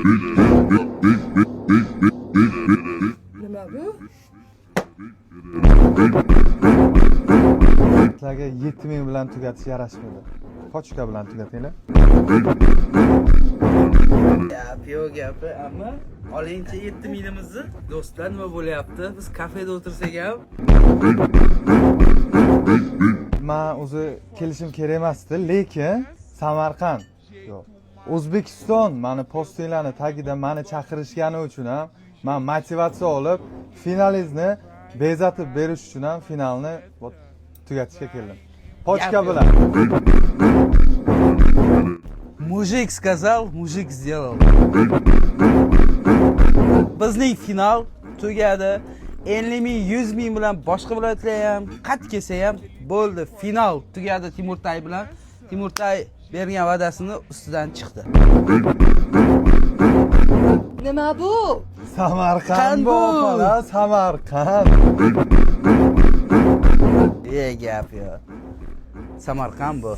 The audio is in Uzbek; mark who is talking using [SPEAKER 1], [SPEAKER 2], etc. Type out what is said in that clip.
[SPEAKER 1] Nima bu?
[SPEAKER 2] Sizlarga 7000 bilan tugatish yarashmaydi. Pochka bilan tugatinglar.
[SPEAKER 3] Yo'q gapi, ammo olingchi 7000imizni. Do'stlar nima bo'lyapti? Biz kafeda o'tirsak ham.
[SPEAKER 2] Men o'zi kelishim kerak emasdi, lekin Samarqand yo'q. O'zbekiston meni postinglarni tagida meni chaqirishgani uchun ham men motivatsiya olib, finalizni bezatib berish uchun ham finalni tugatishga keldim. Pochka bilan.
[SPEAKER 3] Mujik сказал, mujik сделал. Bizning final tugadi. 50 ming, 100 ming bilan boshqa viloyatlar ham qat kelsa ham bo'ldi. Final tugadi Timurtay bilan. Timurtay bergan va'dasini ustidan chiqdi.
[SPEAKER 1] Nima bu?
[SPEAKER 2] Samarqand bu, Samarqand.
[SPEAKER 3] Gap yo. Samarqand bu.